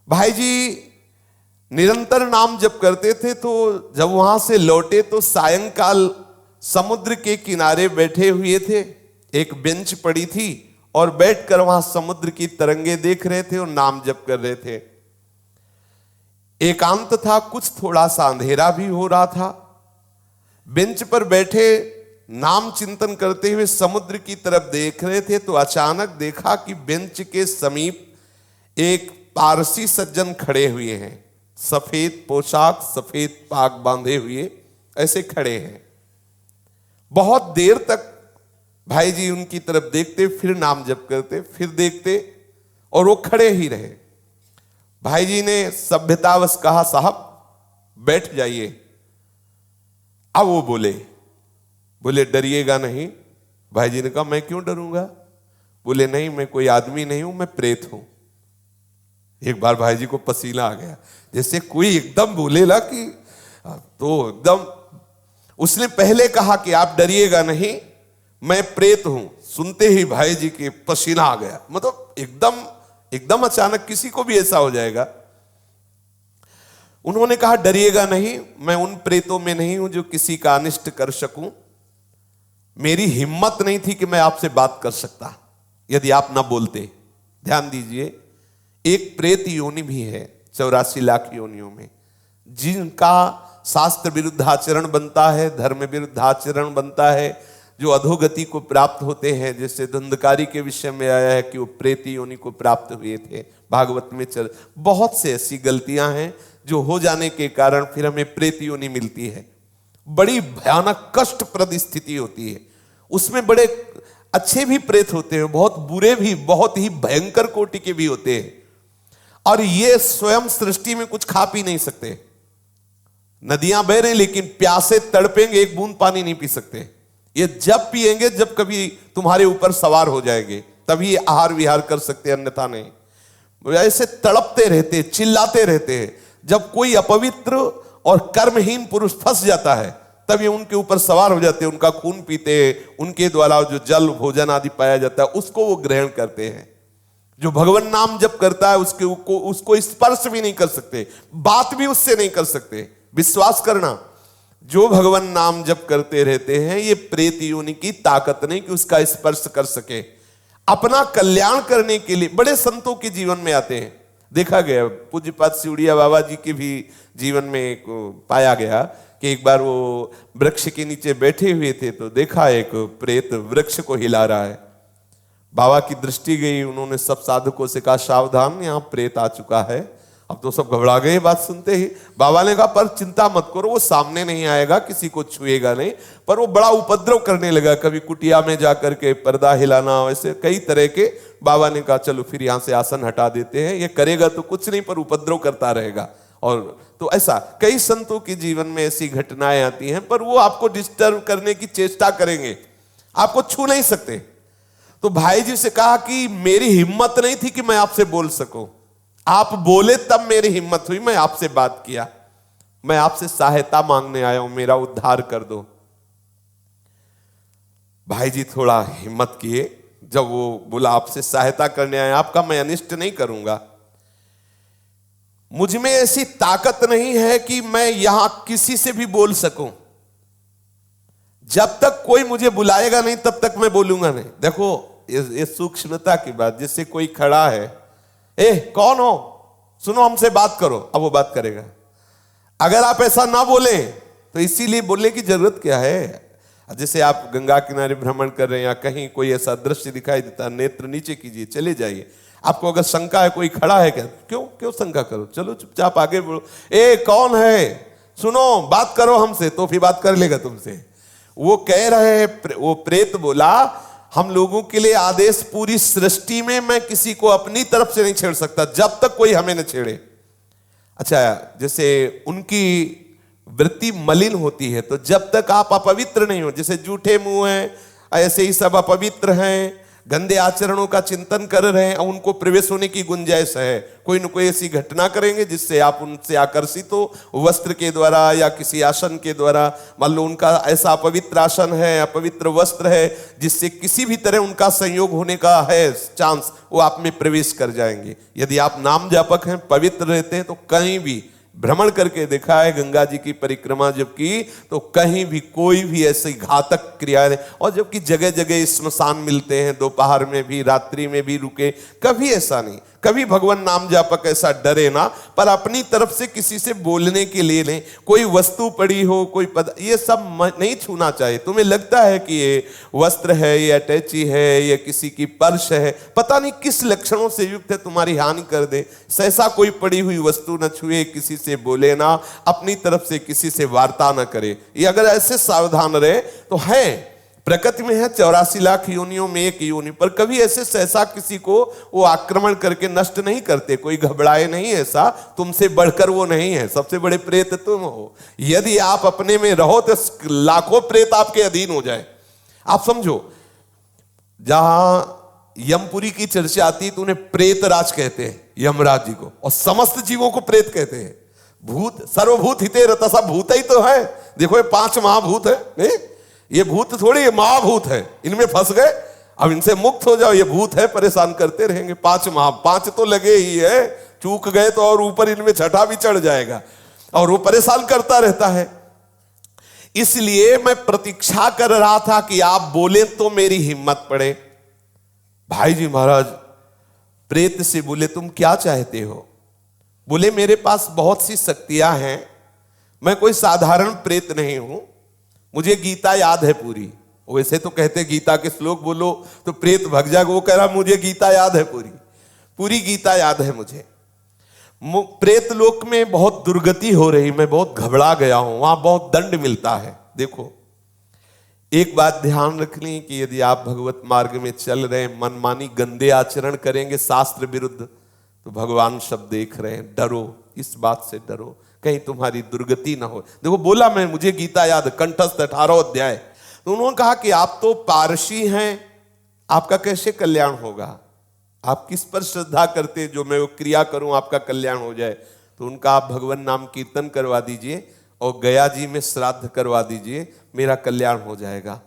भाई जी निरंतर नाम जप करते थे, तो जब वहां से लौटे तो सायंकाल समुद्र के किनारे बैठे हुए थे। एक बेंच पड़ी थी और बैठकर वहां समुद्र की तरंगे देख रहे थे और नाम जप कर रहे थे। एकांत था, कुछ थोड़ा सा अंधेरा भी हो रहा था। बेंच पर बैठे नाम चिंतन करते हुए समुद्र की तरफ देख रहे थे, तो अचानक देखा कि बेंच के समीप एक पारसी सज्जन खड़े हुए हैं। सफेद पोशाक, सफेद पाग बांधे हुए ऐसे खड़े हैं। बहुत देर तक भाई जी उनकी तरफ देखते, फिर नाम जप करते, फिर देखते, और वो खड़े ही रहे। भाई जी ने सभ्यतावश कहा, साहब बैठ जाइए। अब वो बोले डरिएगा नहीं। भाई जी ने कहा, मैं क्यों डरूंगा? बोले नहीं, मैं कोई आदमी नहीं हूं, मैं प्रेत हूं। एक बार भाई जी को पसीना आ गया, जैसे कोई एकदम बोलेला कि तो एकदम। उसने पहले कहा कि आप डरिएगा नहीं, मैं प्रेत हूं। सुनते ही भाई जी के पसीना आ गया। मतलब एकदम अचानक किसी को भी ऐसा हो जाएगा। उन्होंने कहा, डरिएगा नहीं, मैं उन प्रेतों में नहीं हूं जो किसी का अनिष्ट कर सकूं। मेरी हिम्मत नहीं थी कि मैं आपसे बात कर सकता यदि आप ना बोलते। ध्यान दीजिए, एक प्रेत योनि भी है 84 लाख योनियों में, जिनका शास्त्र विरुद्ध आचरण बनता है, धर्म विरुद्ध आचरण बनता है, जो अधोगति को प्राप्त होते हैं। जैसे धुंधकारी के विषय में आया है कि वो प्रेत योनि को प्राप्त हुए थे, भागवत में चल। बहुत से ऐसी गलतियां हैं जो हो जाने के कारण फिर हमें प्रेत योनि मिलती है। बड़ी भयानक कष्टप्रद स्थिति होती है। उसमें बड़े अच्छे भी प्रेत होते हैं, बहुत बुरे भी, बहुत ही भयंकर कोटि के भी होते हैं। और ये स्वयं सृष्टि में कुछ खा पी नहीं सकते। नदियां बह रही लेकिन प्यासे तड़पेंगे, एक बूंद पानी नहीं पी सकते। ये जब पिएंगे जब कभी तुम्हारे ऊपर सवार हो जाएंगे, तभी ये आहार विहार कर सकते, अन्यथा नहीं। ऐसे तड़पते रहते, चिल्लाते रहते हैं। जब कोई अपवित्र और कर्महीन पुरुष फंस जाता है, तब ये उनके ऊपर सवार हो जाते हैं, उनका खून पीते हैं, उनके द्वारा जो जल भोजन आदि पाया जाता है उसको वो ग्रहण करते हैं। जो भगवान नाम जप करता है उसको स्पर्श भी नहीं कर सकते, बात भी उससे नहीं कर सकते। विश्वास करना, जो भगवान नाम जप करते रहते हैं, ये प्रेत योनि की ताकत नहीं कि उसका स्पर्श कर सके। अपना कल्याण करने के लिए बड़े संतों के जीवन में आते हैं। देखा गया, पूज्यपाद सिउड़िया बाबा जी के भी जीवन में पाया गया कि एक बार वो वृक्ष के नीचे बैठे हुए थे, तो देखा एक प्रेत वृक्ष को हिला रहा है। बाबा की दृष्टि गई, उन्होंने सब साधकों से कहा, सावधान, यहाँ प्रेत आ चुका है। अब तो सब घबरा गए बात सुनते ही। बाबा ने कहा, पर चिंता मत करो, वो सामने नहीं आएगा, किसी को छुएगा नहीं। पर वो बड़ा उपद्रव करने लगा, कभी कुटिया में जाकर के पर्दा हिलाना, वैसे कई तरह के। बाबा ने कहा, चलो फिर यहाँ से आसन हटा देते हैं, ये करेगा तो कुछ नहीं पर उपद्रव करता रहेगा। और तो ऐसा कई संतों के जीवन में ऐसी घटनाएं आती हैं, पर वो आपको डिस्टर्ब करने की चेष्टा करेंगे, आपको छू नहीं सकते। तो भाई जी से कहा कि मेरी हिम्मत नहीं थी कि मैं आपसे बोल सकूं, आप बोले तब मेरी हिम्मत हुई, मैं आपसे बात किया। मैं आपसे सहायता मांगने आया हूं, मेरा उद्धार कर दो। भाई जी थोड़ा हिम्मत किए। जब वो बोला, आपसे सहायता करने आया, आपका मैं अनिष्ट नहीं करूंगा, मुझ में ऐसी ताकत नहीं है कि मैं यहां किसी से भी बोल सकूं। जब तक कोई मुझे बुलाएगा नहीं तब तक मैं बोलूंगा नहीं। देखो ये सूक्ष्मता की बात। जैसे कोई खड़ा है, कौन हो, सुनो हमसे बात करो, अब वो बात करेगा। अगर आप ऐसा ना बोले तो इसीलिए बोलने की जरूरत क्या है। जैसे आप गंगा किनारे भ्रमण कर रहे हैं या कहीं कोई ऐसा दृश्य दिखाई देता, नेत्र नीचे कीजिए, चले जाइए। आपको अगर शंका है कोई खड़ा है क्या, क्यों शंका करो, चलो चुपचाप आगे बोलो, कौन है, सुनो बात करो हमसे, तो फिर बात कर लेगा तुमसे। वो कह रहे हैं, वो प्रेत बोला, हम लोगों के लिए आदेश, पूरी सृष्टि में मैं किसी को अपनी तरफ से नहीं छेड़ सकता जब तक कोई हमें न छेड़े। अच्छा, जैसे उनकी वृत्ति मलिन होती है, तो जब तक आप अपवित्र नहीं हो, जैसे जूठे मुंह हैं, ऐसे ही सब अपवित्र हैं, गंदे आचरणों का चिंतन कर रहे हैं और उनको प्रवेश होने की गुंजाइश है, कोई न कोई ऐसी घटना करेंगे जिससे आप उनसे आकर्षित हो, वस्त्र के द्वारा या किसी आसन के द्वारा। मान लो उनका ऐसा अपवित्र आसन है, अपवित्र वस्त्र है, जिससे किसी भी तरह उनका संयोग होने का है चांस, वो आप में प्रवेश कर जाएंगे। यदि आप नाम जापक हैं, पवित्र रहते हैं, तो कहीं भी भ्रमण करके देखा है, गंगा जी की परिक्रमा जब की तो कहीं भी कोई भी ऐसी घातक क्रिया नहीं। और जबकि जगह जगह स्मशान मिलते हैं, दोपहर में भी रात्रि में भी रुके, कभी ऐसा नहीं, कभी भगवान नाम जापक ऐसा डरे ना, पर अपनी तरफ से किसी से बोलने के लिए नहीं। कोई वस्तु पड़ी हो, कोई पद, ये सब नहीं छूना चाहिए। तुम्हें लगता है कि ये वस्त्र है, ये अटैची है, ये किसी की पर्स है, पता नहीं किस लक्षणों से युक्त है, तुम्हारी हानि कर दे, ऐसा कोई पड़ी हुई वस्तु न छुए, किसी से बोले ना, अपनी तरफ से किसी से वार्ता न करे। ये अगर ऐसे सावधान रहे तो है, प्रकृति में है 84 लाख योनियों में एक योनि, पर कभी ऐसे सहसा किसी को वो आक्रमण करके नष्ट नहीं करते, कोई घबराए नहीं, ऐसा तुमसे बढ़कर वो नहीं है, सबसे बड़े प्रेत तुम हो। यदि आप अपने में रहो तो लाखों प्रेत आपके अधीन हो जाए। आप समझो, जहां यमपुरी की चर्चा आती है तो उन्हें प्रेत राज कहते हैं, यमराज जी को, और समस्त जीवों को प्रेत कहते हैं। भूत सर्वभूत हिते रतसा, भूत ही तो है। देखो ये 5 महाभूत है, नहीं ये भूत थोड़ी, ये महाभूत है, इनमें फंस गए, अब इनसे मुक्त हो जाओ। ये भूत है, परेशान करते रहेंगे। 5 तो लगे ही है, चूक गए तो और ऊपर इनमें छठा भी चढ़ जाएगा, और वो परेशान करता रहता है। इसलिए मैं प्रतीक्षा कर रहा था कि आप बोले तो मेरी हिम्मत पड़े। भाई जी महाराज प्रेत से बोले, तुम क्या चाहते हो? बोले, मेरे पास बहुत सी शक्तियां हैं, मैं कोई साधारण प्रेत नहीं हूं, मुझे गीता याद है पूरी। वैसे तो कहते गीता के श्लोक बोलो तो प्रेत भग जाएगा, वो कह रहा मुझे गीता याद है पूरी गीता याद है मुझे। प्रेत लोक में बहुत दुर्गति हो रही, मैं बहुत घबरा गया हूं, वहां बहुत दंड मिलता है। देखो एक बात ध्यान रखनी कि यदि आप भगवत मार्ग में चल रहे हैं, मनमानी गंदे आचरण करेंगे शास्त्र विरुद्ध, तो भगवान शब्द देख रहे हैं, डरो, इस बात से डरो कहीं तुम्हारी दुर्गति ना हो। देखो बोला मैं, मुझे गीता याद, कंठस्थ 18 अध्याय। तो उन्होंने कहा कि आप तो पारसी हैं, आपका कैसे कल्याण होगा? आप किस पर श्रद्धा करते जो मैं वो क्रिया करूं आपका कल्याण हो जाए? तो उनका आप भगवान नाम कीर्तन करवा दीजिए और गया जी में श्राद्ध करवा दीजिए, मेरा कल्याण हो जाएगा।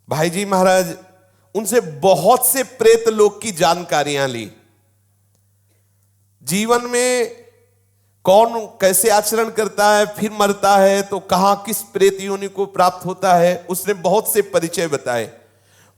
भाई जी महाराज उनसे बहुत से प्रेत लोक की जानकारियां ली, जीवन में कौन कैसे आचरण करता है, फिर मरता है तो कहां किस प्रेत योनि को प्राप्त होता है, उसने बहुत से परिचय बताए,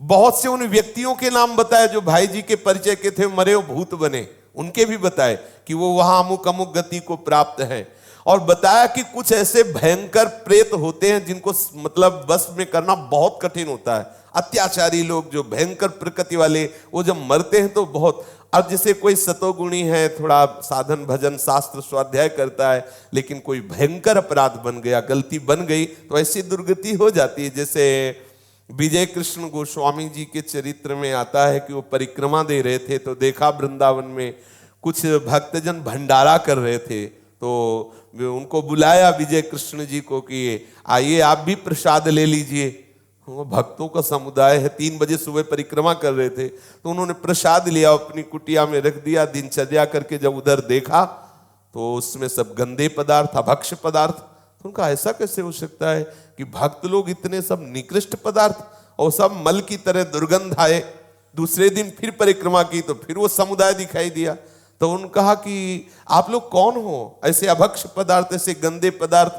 बहुत से उन व्यक्तियों के नाम बताए जो भाई जी के परिचय के थे, मरे वो भूत बने, उनके भी बताए कि वो वहां अमुक अमुक गति को प्राप्त है। और बताया कि कुछ ऐसे भयंकर प्रेत होते हैं जिनको मतलब बस में करना बहुत कठिन होता है, अत्याचारी लोग जो भयंकर प्रकृति वाले, वो जब मरते हैं तो बहुत। अब जैसे कोई सतोगुणी है, थोड़ा साधन भजन शास्त्र स्वाध्याय करता है, लेकिन कोई भयंकर अपराध बन गया, गलती बन गई, तो ऐसी दुर्गति हो जाती है। जैसे विजय कृष्ण गोस्वामी जी के चरित्र में आता है कि वो परिक्रमा दे रहे थे, तो देखा वृंदावन में कुछ भक्तजन भंडारा कर रहे थे, तो उनको बुलाया विजय कृष्ण जी को कि आइए आप भी प्रसाद ले लीजिए। वो भक्तों का समुदाय है, 3 बजे सुबह परिक्रमा कर रहे थे, तो उन्होंने प्रसाद लिया, अपनी कुटिया में रख दिया। दिनचर्या करके जब उधर देखा तो उसमें सब गंदे पदार्थ, अभक्ष्य पदार्थ। तो उनका ऐसा कैसे हो सकता है कि भक्त लोग इतने सब निकृष्ट पदार्थ, और सब मल की तरह दुर्गंध आए। दूसरे दिन फिर परिक्रमा की तो फिर वो समुदाय दिखाई दिया। तो उन्होंने कहा कि आप लोग कौन हो, ऐसे अभक्ष्य पदार्थ, ऐसे गंदे पदार्थ?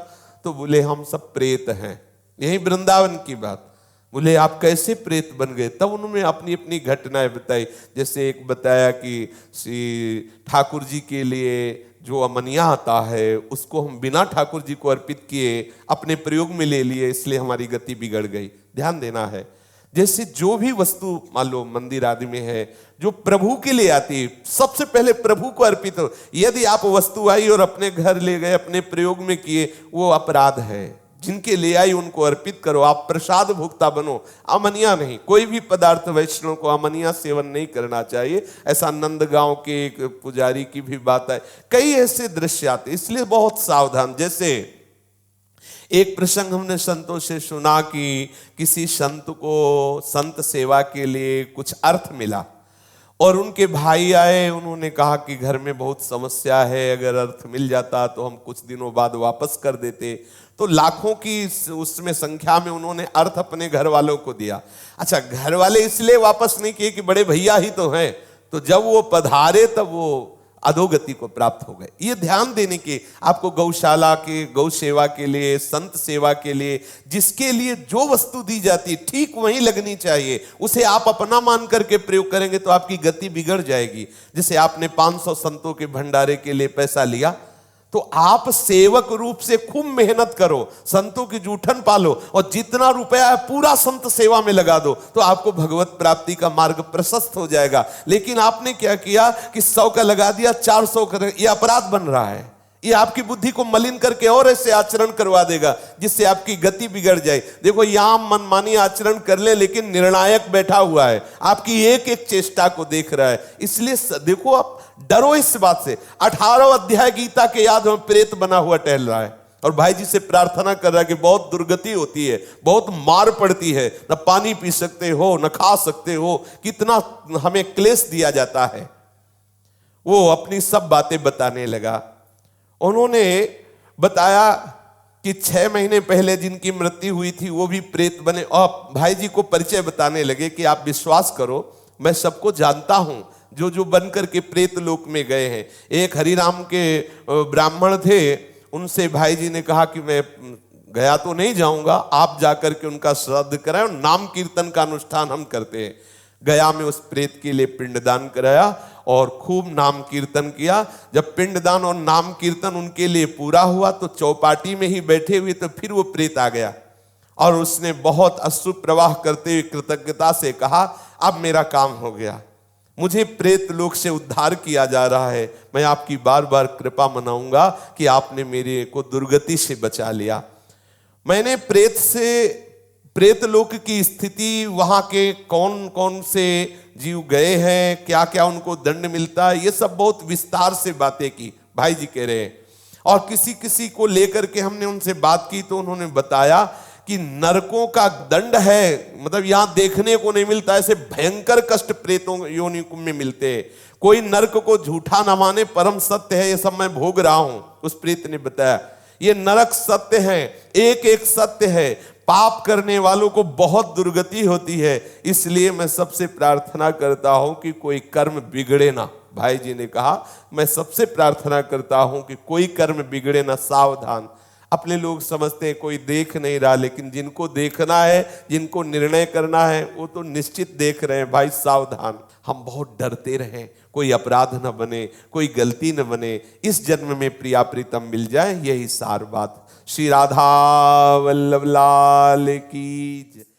तो बोले हम सब प्रेत हैं। यही वृंदावन की बात। बोले आप कैसे प्रेत बन गए? तब उन्होंने अपनी अपनी घटनाएं बताई। जैसे एक बताया कि श्री ठाकुर जी के लिए जो अमनिया आता है उसको हम बिना ठाकुर जी को अर्पित किए अपने प्रयोग में ले लिए, इसलिए हमारी गति बिगड़ गई। ध्यान देना है, जैसे जो भी वस्तु मान लो मंदिर आदि में है जो प्रभु के लिए आती है, सबसे पहले प्रभु को अर्पित हो। यदि आप वस्तु आई और अपने घर ले गए, अपने प्रयोग में किए, वो अपराध है। जिनके ले आई उनको अर्पित करो, आप प्रसाद भोक्ता बनो, अमनिया नहीं। कोई भी पदार्थ वैष्णव को अमनिया सेवन नहीं करना चाहिए। ऐसा नंदगांव के एक पुजारी की भी बात है। कई ऐसे दृश्य आते, इसलिए बहुत सावधान। जैसे एक प्रसंग हमने संतों से सुना कि किसी संत को संत सेवा के लिए कुछ अर्थ मिला और उनके भाई आए, उन्होंने कहा कि घर में बहुत समस्या है, अगर अर्थ मिल जाता तो हम कुछ दिनों बाद वापस कर देते। तो लाखों की उसमें संख्या में उन्होंने अर्थ अपने घर वालों को दिया। अच्छा, घर वाले इसलिए वापस नहीं किए कि बड़े भैया ही तो हैं, तो जब वो पधारे तब वो अधोगति को प्राप्त हो गए। ये ध्यान देने की आपको गौशाला के गौ सेवा के लिए, संत सेवा के लिए, जिसके लिए जो वस्तु दी जाती है ठीक वही लगनी चाहिए। उसे आप अपना मान करके प्रयोग करेंगे तो आपकी गति बिगड़ जाएगी। जैसे आपने 500 संतों के भंडारे के लिए पैसा लिया, तो आप सेवक रूप से खूब मेहनत करो, संतों की जूठन पालो और जितना रुपया है पूरा संत सेवा में लगा दो, तो आपको भगवत प्राप्ति का मार्ग प्रशस्त हो जाएगा। लेकिन आपने क्या किया कि 100 का लगा दिया, 400 का, यह अपराध बन रहा है। ये आपकी बुद्धि को मलिन करके और ऐसे आचरण करवा देगा जिससे आपकी गति बिगड़ जाए। देखो, यहां मनमानी आचरण कर ले, लेकिन निर्णायक बैठा हुआ है, आपकी एक एक चेष्टा को देख रहा है। इसलिए देखो, आप डरो इस बात से। 18 अध्याय गीता के याद में प्रेत बना हुआ टहल रहा है और भाई जी से प्रार्थना कर रहा है कि बहुत दुर्गति होती है, बहुत मार पड़ती है, न पानी पी सकते हो, न खा सकते हो, कितना हमें क्लेश दिया जाता है। वो अपनी सब बातें बताने लगा। उन्होंने बताया कि 6 महीने पहले जिनकी मृत्यु हुई थी वो भी प्रेत बने, और भाई जी को परिचय बताने लगे कि आप विश्वास करो, मैं सबको जानता हूं जो जो बनकर के प्रेत लोक में गए हैं। एक हरिराम के ब्राह्मण थे, उनसे भाई जी ने कहा कि मैं गया तो नहीं जाऊंगा, आप जाकर के उनका श्राद्ध कराएं, नाम कीर्तन का अनुष्ठान हम करते हैं। गया में उस प्रेत के लिए पिंडदान कराया और खूब नाम कीर्तन किया। जब पिंडदान और नाम कीर्तन उनके लिए पूरा हुआ तो चौपाटी में ही बैठे हुए तो फिर वो प्रेत आ गया और उसने बहुत अश्रु प्रवाह करते हुए कृतज्ञता से कहा, अब मेरा काम हो गया, मुझे प्रेत लोक से उद्धार किया जा रहा है, मैं आपकी बार बार कृपा मनाऊंगा कि आपने मेरे को दुर्गति से बचा लिया। मैंने प्रेत लोक की स्थिति, वहां के कौन कौन से जीव गए हैं, क्या क्या उनको दंड मिलता है, ये सब बहुत विस्तार से बातें की, भाई जी कह रहे हैं। और किसी किसी को लेकर के हमने उनसे बात की तो उन्होंने बताया कि नरकों का दंड है, मतलब यहां देखने को नहीं मिलता, ऐसे भयंकर कष्ट प्रेतों योनि में मिलते हैं। कोई नरक को झूठा न माने, परम सत्य है, ये सब मैं भोग रहा हूं। उस प्रेत ने बताया ये नरक सत्य है, एक एक सत्य है, पाप करने वालों को बहुत दुर्गति होती है। इसलिए मैं सबसे प्रार्थना करता हूं कि कोई कर्म बिगड़े ना। भाई जी ने कहा, मैं सबसे प्रार्थना करता हूं कि कोई कर्म बिगड़े ना, सावधान। अपने लोग समझते हैं कोई देख नहीं रहा, लेकिन जिनको देखना है, जिनको निर्णय करना है, वो तो निश्चित देख रहे हैं। भाई सावधान, हम बहुत डरते रहें, कोई अपराध न बने, कोई गलती न बने, इस जन्म में प्रिया प्रीतम मिल जाए, यही सार बात। श्री राधा वल्लभ लाल की जय।